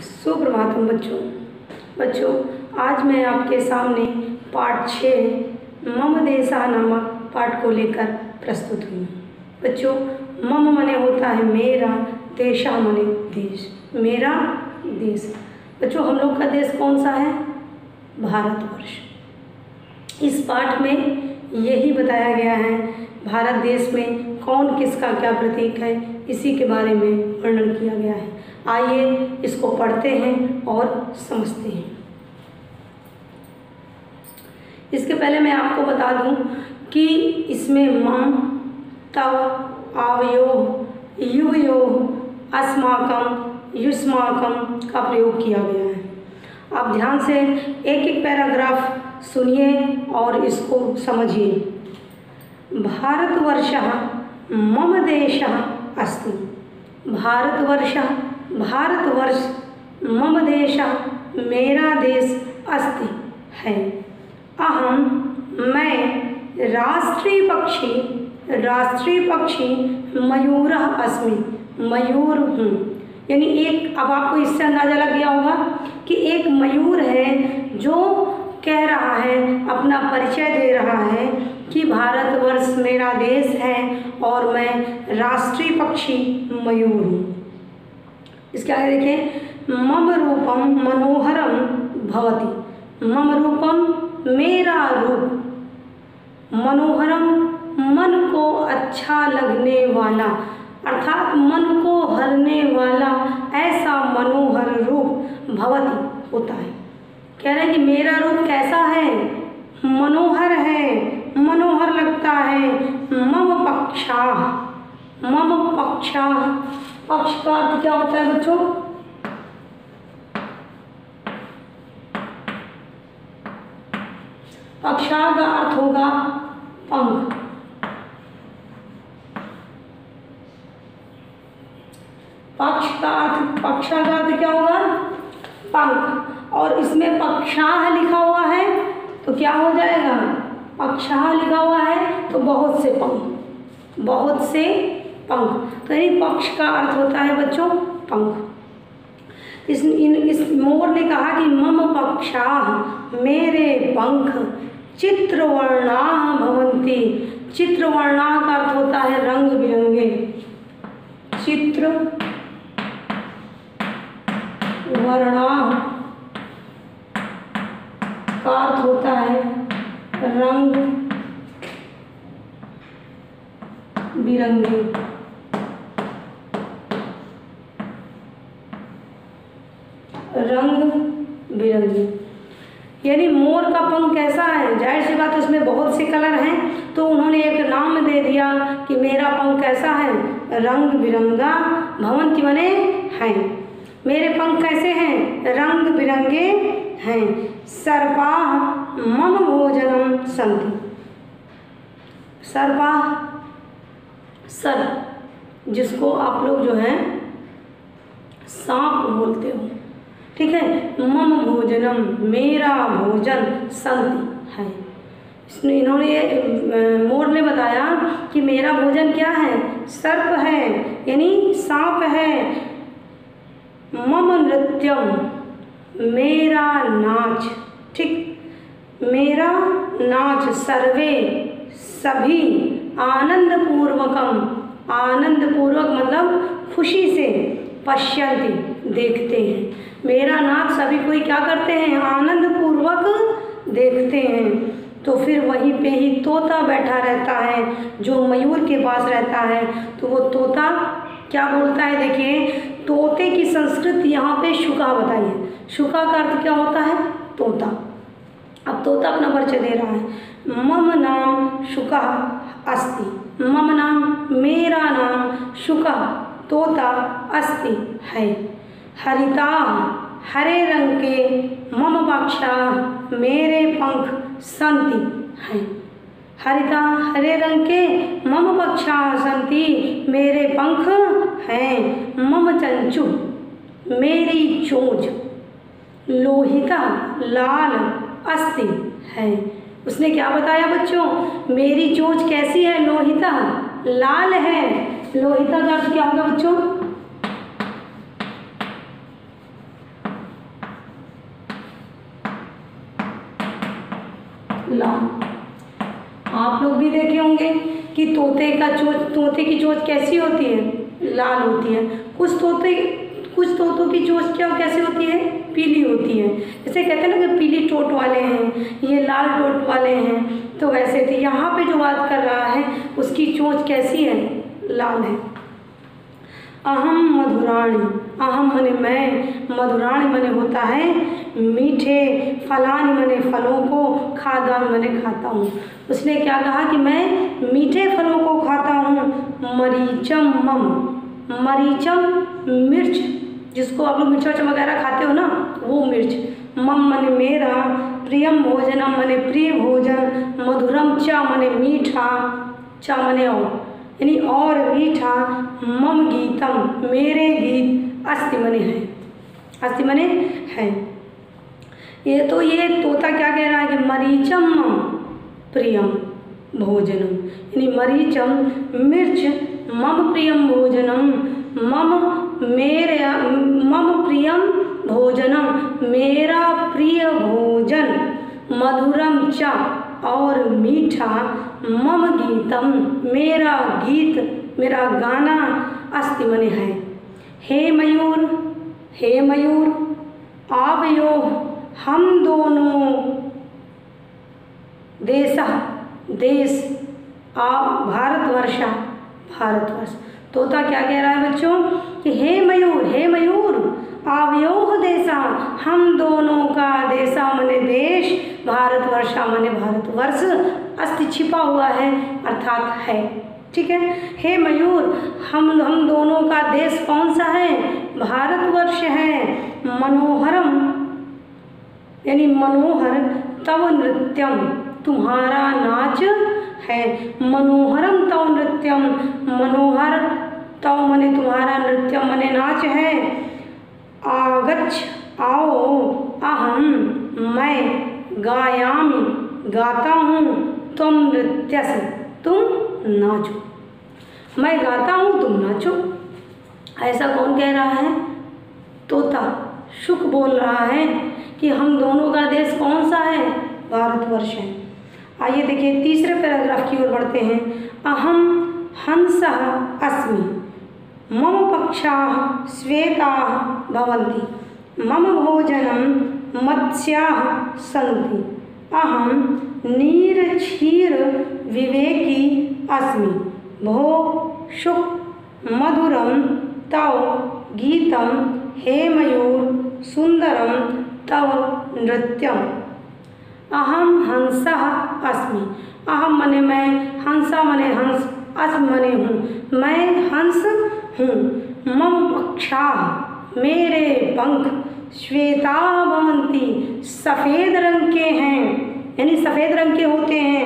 सुप्रभातम बच्चों, आज मैं आपके सामने पाठ 6 मम देशा नामक पाठ को लेकर प्रस्तुत हूँ। बच्चों, मम मने होता है मेरा, देशा मने देश, मेरा देश। बच्चों, हम लोग का देश कौन सा है? भारतवर्ष। इस पाठ में यही बताया गया है भारत देश में कौन किसका क्या प्रतीक है, इसी के बारे में वर्णन किया गया है। आइए इसको पढ़ते हैं और समझते हैं। इसके पहले मैं आपको बता दूं कि इसमें मम, तव, आवयोः, युवयोः, अस्माकं, युष्माकं का प्रयोग किया गया है। आप ध्यान से एक एक पैराग्राफ सुनिए और इसको समझिए। भारतवर्षः मम देशः अस्ति। भारतवर्ष मम देशः मेरा देश अस्ति है। मैं राष्ट्रीय पक्षी मयूरः अस्मि, मयूर हूँ। यानी एक, अब आपको इससे अंदाज़ा लग गया होगा कि एक मयूर है जो कह रहा है, अपना परिचय दे रहा है कि भारतवर्ष मेरा देश है और मैं राष्ट्रीय पक्षी मयूर हूँ। इसके आगे देखें, मम रूपम मनोहरम भवति। मम रूपम मेरा रूप, मनोहरम मन को अच्छा लगने वाला, अर्थात मन को हरने वाला ऐसा मनोहर रूप भवति होता है। कह रहे हैं कि मेरा रूप कैसा है? मनोहर है, मनोहर लगता है। मम पक्षाः, पक्ष का अर्थ क्या होता है बच्चों? पक्षा का अर्थ होगा पंख। पक्षा का अर्थ क्या होगा? पंख। और इसमें पक्षाः लिखा हुआ है तो क्या हो जाएगा? पक्षाः लिखा हुआ है तो बहुत से पंख, बहुत से पंख। तो यानी पक्ष का अर्थ होता है बच्चों पंख। इस मोर ने कहा कि मम पक्षाः, मेरे पंख, चित्रवर्णाः भवन्ति। चित्रवर्णाः का अर्थ होता है रंग बिरंगे। चित्रवर्णाः का अर्थ होता है रंग बिरंगे। रंग बिरंगे यानी मोर का पंख कैसा है? जाहिर सी बात, उसमें बहुत से कलर हैं तो उन्होंने एक नाम दे दिया कि मेरा पंख कैसा है? रंग बिरंगा। भवन्ति मने हैं। मेरे पंख कैसे हैं? रंग बिरंगे हैं। सर्पाः मम भोजनम सन्ति। सर्पाः, सर्प जिसको आप लोग जो है सांप बोलते हो, ठीक है। मम भोजनम, मेरा भोजन, सन्ति है। इसमें इन्होंने मोर ने बताया कि मेरा भोजन क्या है? सर्प है, यानी सांप है। मम नृत्यम, मेरा नाच, ठीक, मेरा नाच। सर्वे, सभी, आनंदपूर्वकम, आनंदपूर्वक मतलब खुशी से, पश्यन्ति देखते हैं। मेरा नाच सभी कोई क्या करते हैं? आनंदपूर्वक देखते हैं। तो फिर वहीं पे ही तोता बैठा रहता है जो मयूर के पास रहता है। तो वो तोता क्या बोलता है? देखिए, तोते की संस्कृत यहाँ पे शुका बताई है। शुका का अर्थ क्या होता है? तोता। अब तोता अपना परिचय दे रहा है। मम नाम शुका अस्ति। मम नाम, मेरा नाम, शुका तोता, अस्ति है। हरिताः, हरे रंग के, मम पक्षाः, मेरे पंख, सन्ति हैं। हरिता, हरे रंग के, मम पक्षाः सन्ति, मेरे पंख हैं। मम चंचु, मेरी चोंच, लोहिता, लाल, अस्ति है। उसने क्या बताया बच्चों? मेरी चोंच कैसी है? लोहिता, लाल है। लोहिता का अर्थ क्या होगा बच्चों? लाल। आप लोग भी देखे होंगे कि तोते की चोंच कैसी होती है, लाल होती है। कुछ तोतों की चोंच कैसी होती है, पीली होती है। जैसे कहते हैं ना कि पीली टोट वाले हैं, ये लाल टोट वाले हैं, तो वैसे थे। यहाँ पे जो बात कर रहा है उसकी चोंच कैसी है, लाल है। अहम मधुराणी, अहम मने मैं, मधुराणी मने होता है मीठे, फलानी मने फलों को, खादान मने खाता हूँ। उसने क्या कहा कि मैं मीठे फलों को खाता हूँ। मरीचम मम, मरीचम मिर्च, जिसको आप लोग मिर्च वगैरह खाते हो ना, वो मिर्च। मम मने मेरा, प्रियम भोजनम मने प्रिय भोजन, मधुरम च मने मीठा, च मने और मीठा, मम गीतम मेरे गीत, अस्ति मने है, अस्ति मने है। ये तोता क्या कह रहा है कि मरीचम मम प्रियम भोजनम, यानी मरीचम मिर्च, मम प्रियम भोजनम, मम प्रियम भोजनम मेरा प्रिय भोजन, मधुरम च और मीठा, मम गीतम मेरा गीत, मेरा गाना, अस्ति मने है। हे मयूर, हे मयूर, आवयो हम दोनों, देश भारतवर्षा, भारतवर्ष। तोता क्या कह रहा है बच्चों कि हे मयूर, आवयोह देशा, हम दोनों का, देशा मने देश, भारतवर्षा मने भारतवर्ष, अस्ति छिपा हुआ है अर्थात है। ठीक है, हे मयूर, हम दोनों का देश कौन सा है, भारतवर्ष है। मनोहरम यानी मनोहर, तव नृत्यम तुम्हारा नाच है। मनोहरम तव नृत्यम, मनोहर तव मने तुम्हारा, नृत्यम मने नाच है। आगच्छ आओ, अहम मैं, गायामी गाता हूँ, तुम नृत्यस तुम नाचो। मैं गाता हूँ तुम नाचो। ऐसा कौन कह रहा है, तोता। शुक बोल रहा है कि हम दोनों का देश कौन सा है, भारतवर्ष है। आइए देखिए तीसरे पैराग्राफ की ओर बढ़ते हैं। अहम हंसः अस्मि, मम पक्षाः श्वेताः भवन्ति, मम भोजनं मत्स्याः सन्ति, अहम नीरक्षीर विवेकी अस्मि, भो शुक मधुरम तव गीतम, हे मयूर सुंदरम तव नृत्यम। अहम हंसः अस्मि, अहम मने मैं, हंसा मने हंस, अस्मि मने हूँ, मैं हंस हूँ। मम पक्षाः मेरे पंख, श्वेता भवन्ति सफ़ेद रंग के हैं, यानी सफ़ेद रंग के होते हैं।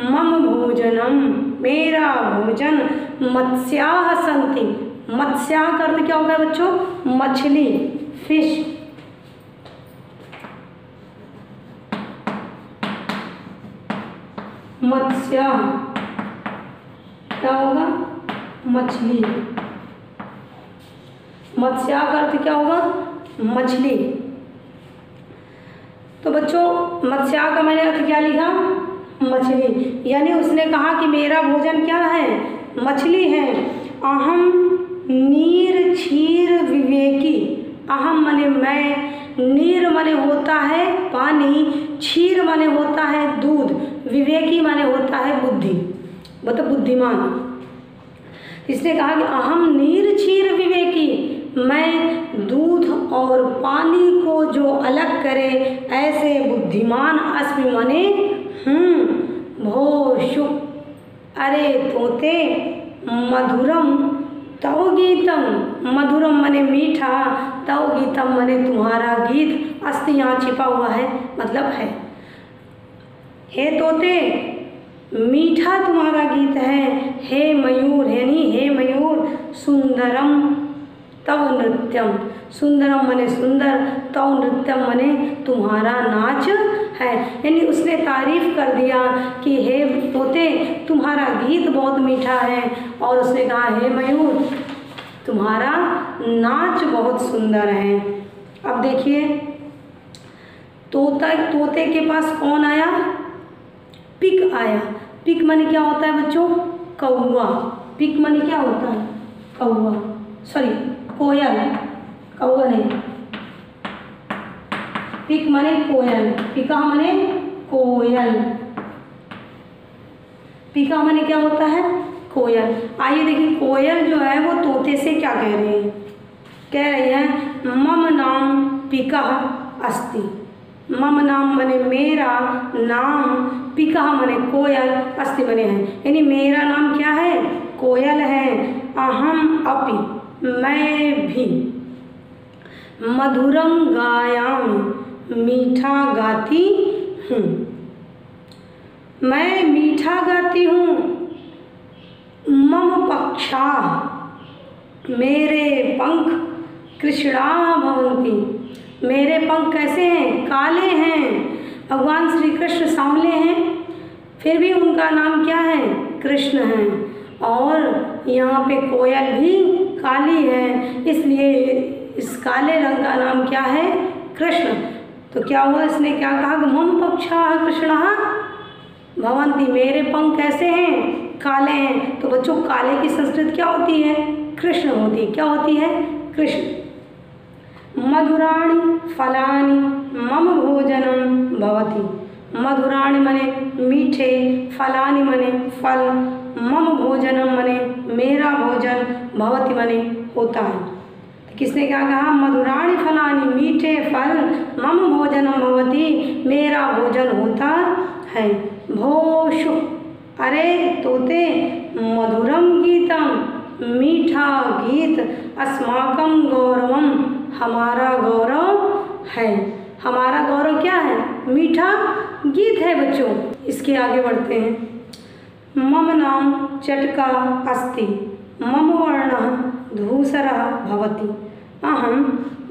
मम भोजनम मेरा भोजन, मत्स्याः सन्ति, मत्स्याः का अर्थ क्या होगा बच्चों, मछली, फिश। मत्स्याः क्या होगा, मछली। मत्स्याः का अर्थ क्या होगा, मछली। तो बच्चों मत्स्याः का मैंने अर्थ क्या लिखा, मछली। यानी उसने कहा कि मेरा भोजन क्या है, मछली है। अहम नीर क्षीर विवेकी, अहम मने मैं, नीर मने होता है पानी, क्षीर मने होता है दूध, विवेकी माने होता है बुद्धि, मतलब बुद्धिमान। इसने कहा कि अहम नीर क्षीर विवेकी, मैं दूध और पानी को जो अलग करे ऐसे बुद्धिमान अस्मि मने हूँ। भो शुक, अरे तोते, मधुरम तव गीतम, मधुरम मने मीठा, तव गीतम मने तुम्हारा गीत, अस्ति यहाँ छिपा हुआ है मतलब है। हे तोते मीठा तुम्हारा गीत है। हे मयूर यानी हे मयूर, सुंदरम तव नृत्यम, सुंदरम मने सुंदर, तव नृत्यम मने तुम्हारा नाच है। यानी उसने तारीफ कर दिया कि हे तोते तुम्हारा गीत बहुत मीठा है, और उसने कहा हे मयूर तुम्हारा नाच बहुत सुंदर है। अब देखिए तोते के पास कौन आया, पिक आया। पिक माने क्या होता है बच्चों? कौवा। पिक माने क्या होता है? कौवा, सॉरी कोयल, कौवा नहीं, पिक माने कोयल, पिका माने कोयल, पिका माने क्या होता है? कोयल। आइए देखिए कोयल जो है वो तोते से क्या कह रहे हैं? कह रही है मम नाम पिका अस्ति। मम नाम माने मेरा, नाम, पिका माने कोयल, अस्ति माने है, यानी मेरा नाम क्या है? कोयल है। अहम अपि मैं भी, मधुरम गायामि मीठा गाती हूँ, मैं मीठा गाती हूँ। मम पक्षा मेरे पंख कृष्णा भवन्ति, मेरे पंख कैसे हैं? काले हैं। भगवान श्री कृष्ण सांवले हैं, फिर भी उनका नाम क्या है? कृष्ण है। और यहाँ पे कोयल भी काली है, इसलिए इस काले रंग का नाम क्या है? कृष्ण। तो क्या हुआ? इसने क्या कहा कि मम पक्षा कृष्णा भवन्ति, मेरे पंख कैसे हैं? काले हैं। तो बच्चों काले की संस्कृत क्या होती है? कृष्ण होती है। क्या होती है? कृष्ण। मधुराणि फलानि मम भोजनम भवति। मधुराणि मने मीठे, फलानि मने फल, मम भोजनम मने मेरा भोजन, भवति मने होता है। तो किसने क्या कहा? मधुराणि फलानि, मीठे फल, मम भोजनम भवति, मेरा भोजन होता है। भोषु अरे तोते, मधुरम गीतम मीठा गीत, अस्माकं गौरवम हमारा गौरव है। हमारा गौरव क्या है? मीठा गीत है बच्चों। इसके आगे बढ़ते हैं। मम नाम चटका अस्ति, मम वर्णः धूसरः भवति, अहम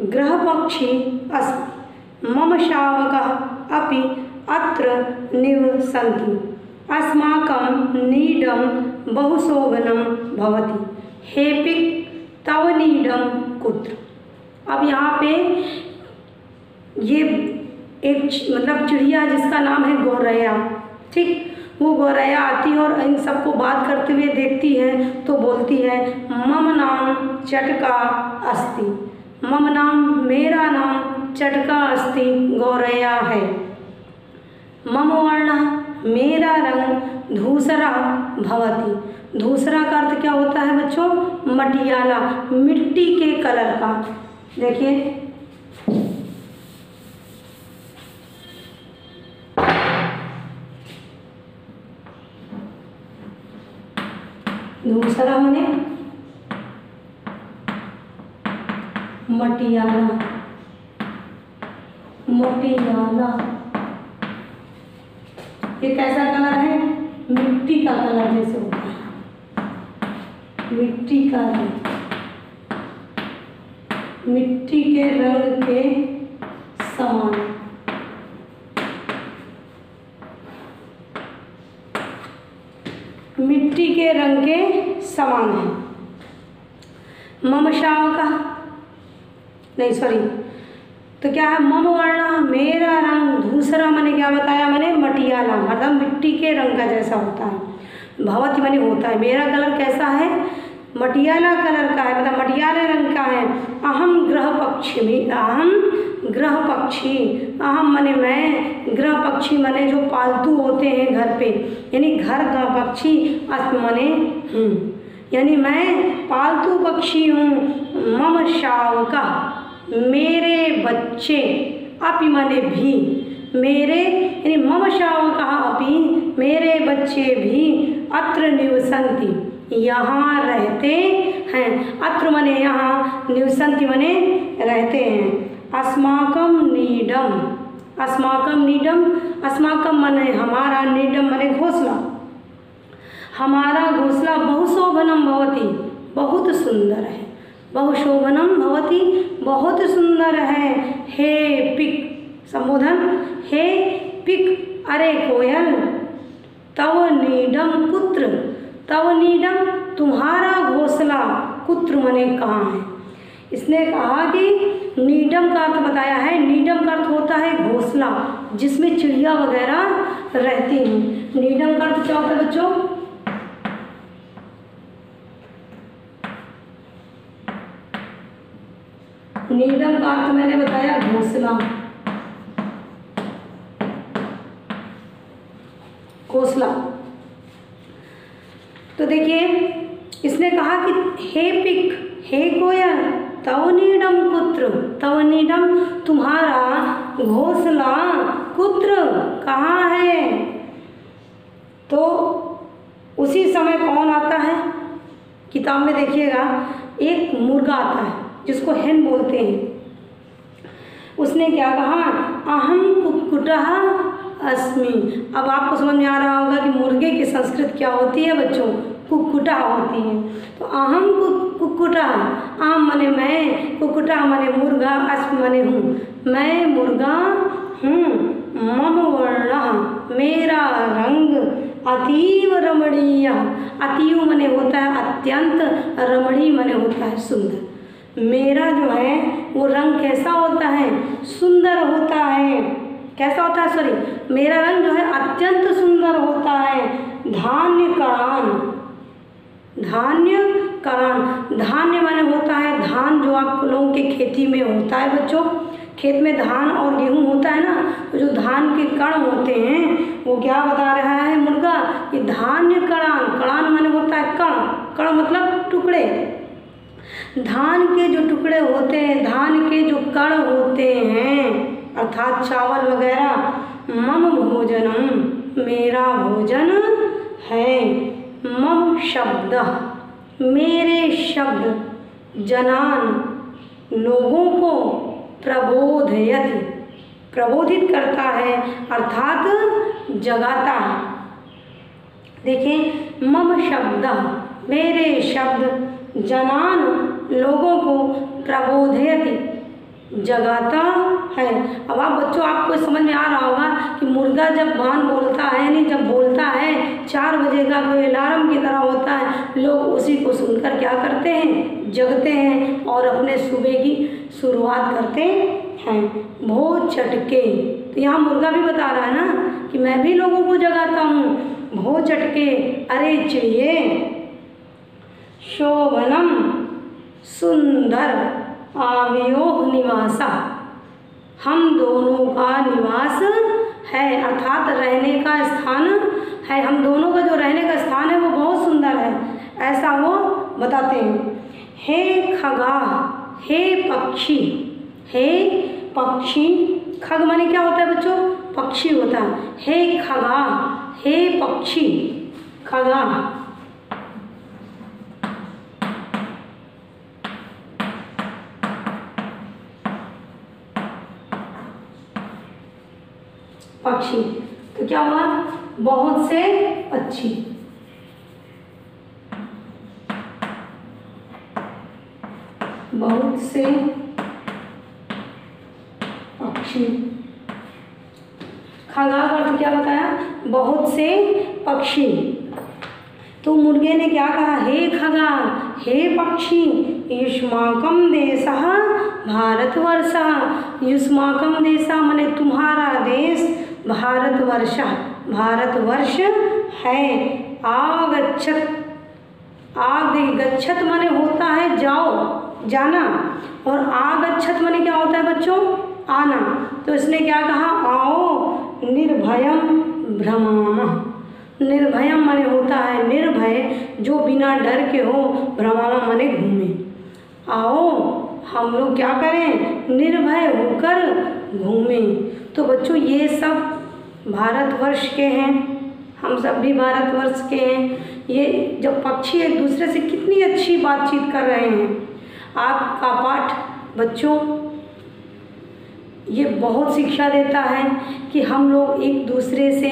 गृहपक्षी अस्मि, मम शावकः अपि अत्र निवसन्ति, अस्माकं नीडं बहुशोभनं भवति, हे पिक तव नीडं कुत्र। अब यहाँ पे ये एक मतलब चिड़िया जिसका नाम है गौरैया, ठीक, वो गौरैया आती है और इन सबको बात करते हुए देखती है तो बोलती है मम नाम चटका अस्ति, मम नाम मेरा नाम चटका अस्ति गौरैया है, मम वर्ण मेरा रंग धूसरा भवति। धूसरा का अर्थ क्या होता है बच्चों? मटियाला, मिट्टी के कलर का। देखिए धूसरा माने मटियाला, मटियाला। ये कैसा कलर है? मिट्टी का कलर जैसे होता है, मिट्टी का रंग, मिट्टी के रंग के समान। मिट्टी के रंग के समान है। मम शावका नहीं सॉरी, तो क्या है? मम वर्ण मेरा रंग, धूसरा मैंने क्या बताया? मैंने मटियाला, मतलब मिट्टी के रंग का जैसा होता है। भवति मैंने होता है। मेरा कलर कैसा है? मटियाला कलर का है, मतलब मटियाले रंग का है। अहम ग्रह पक्षी में, अहम ग्रह पक्षी, अहम मने मैं, ग्रह पक्षी मने जो पालतू होते हैं घर पे, यानी घर का पक्षी, अस्मि मने हूँ, यानी मैं पालतू पक्षी हूँ। मम शावका मेरे बच्चे, अपि मने भी, मेरे यानी मम शावका अपि मेरे बच्चे भी, अत्र निवसन्ति यहाँ रहते हैं। अत्र मने यहाँ, निवसन्ति मने रहते हैं। अस्माकं नीडम, अस्माकं नीडम, अस्माकं मने हमारा, नीडम मने घोंसला, हमारा घोंसला बहुशोभनम भवति बहुत सुंदर है, बहुशोभनम भवति बहुत सुंदर है। हे पिक संबोधन, हे पिक अरे कोयल, तव नीडम कुत्र, तव नीडम तुम्हारा घोंसला, कुत्र मने कहाँ है। इसने कहा कि नीडम का अर्थ बताया है। नीडम का अर्थ होता है घोंसला, जिसमें चिड़िया वगैरह रहती हूँ। नीडम का अर्थ क्या होता है बच्चों? नीडम का अर्थ मैंने बताया घोंसला, घोंसला। तो देखिए इसने कहा कि हे पिक, हे कोयल, तव नीडम कुत्र, तव नीडम तुम्हारा घोंसला कुत्र कहाँ है। तो उसी समय कौन आता है किताब में देखिएगा, एक मुर्गा आता है जिसको हेन बोलते हैं। उसने क्या कहा, अहम कुक्कुटः अस्मि। अब आपको समझ में आ रहा होगा कि मुर्गे की संस्कृत क्या होती है बच्चों, कुक्कुटा होती है। तो अहम कुक्कुटा, आम मने मैं, कुक्कुटा मने मुर्गा, अस्मि मने हूँ, मैं मुर्गा हूँ। मम वर्णः मेरा रंग, अतीव रमणीय, अतीव मने होता है अत्यंत, रमणीय मने होता है सुंदर। मेरा जो है वो रंग कैसा होता है, सुंदर होता है। कैसा होता है, सॉरी, मेरा रंग जो है अत्यंत सुंदर होता है। धान्य करान, धान्य करान, धान्य माने होता है धान जो आप लोगों के खेती में होता है बच्चों। खेत में धान और गेहूं होता है ना, तो जो धान के कण होते हैं वो क्या बता रहा है मुर्गा, कि धान्य करान, करान माने होता है कण, कण मतलब टुकड़े, धान के जो टुकड़े होते हैं, धान के जो कण होते हैं अर्थात चावल वगैरह, मम भोजनम मेरा भोजन है। मम शब्द मेरे शब्द, जनान लोगों को, प्रबोधयति प्रबोधित करता है अर्थात जगाता है। देखिए मम शब्द मेरे शब्द, जनान लोगों को, प्रबोधयति जगाता है। अब आप बच्चों आपको समझ में आ रहा होगा कि मुर्गा जब बान बोलता है, यानी जब बोलता है 4 बजे का कोई अलार्म की तरह होता है, लोग उसी को सुनकर क्या करते हैं, जगते हैं और अपने सुबह की शुरुआत करते हैं। भो चटके, तो यहाँ मुर्गा भी बता रहा है ना कि मैं भी लोगों को जगाता हूँ। भो चटके अरे चिड़िए, शोभनम सुंदर, आवयोः निवासा हम दोनों का निवास है, अर्थात रहने का स्थान है। हम दोनों का जो रहने का स्थान है वो बहुत सुंदर है, ऐसा वो बताते हैं। हे खगा, हे पक्षी, हे पक्षी, खग माने क्या होता है बच्चों, पक्षी होता है। हे खगा, हे पक्षी, खगा, पक्षी, तो क्या हुआ, बहुत से पक्षी, बहुत से पक्षी। खगा का अर्थ क्या बताया, बहुत से पक्षी। तो मुर्गे ने क्या कहा, हे खगा, हे पक्षी, युष्माकम देशः भारतवर्षः। युष्माकम देशः माने तुम्हारा देश, भारतवर्ष, भारतवर्ष है। आगच्छत, आग गच्छत माने होता है जाओ, जाना, और आगच्छत माने क्या होता है बच्चों, आना। तो इसने क्या कहा, आओ निर्भयम भ्रमामः। निर्भयम माने होता है निर्भय, जो बिना डर के हो, भ्रमामः माने घूमे। आओ हम लोग क्या करें, निर्भय होकर घूमें। तो बच्चों ये सब भारतवर्ष के हैं, हम सब भी भारतवर्ष के हैं। ये जब पक्षी एक दूसरे से कितनी अच्छी बातचीत कर रहे हैं। आपका पाठ बच्चों ये बहुत शिक्षा देता है कि हम लोग एक दूसरे से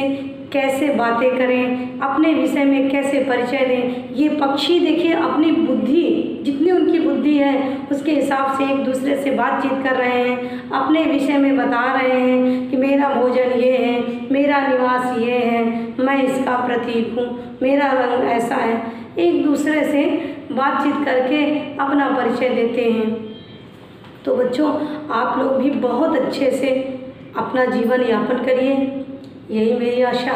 कैसे बातें करें, अपने विषय में कैसे परिचय दें। ये पक्षी देखिए अपनी बुद्धि, जितनी उनकी बुद्धि है उसके हिसाब से एक दूसरे से बातचीत कर रहे हैं, अपने विषय में बता रहे हैं कि मेरा भोजन ये है, मेरा निवास ये है, मैं इसका प्रतीक हूँ, मेरा रंग ऐसा है। एक दूसरे से बातचीत करके अपना परिचय देते हैं। तो बच्चों आप लोग भी बहुत अच्छे से अपना जीवन यापन करिए, यही मेरी आशा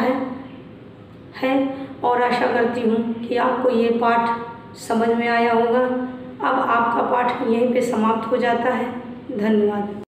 है और आशा करती हूँ कि आपको ये पाठ समझ में आया होगा। अब आपका पाठ यहीं पे समाप्त हो जाता है। धन्यवाद।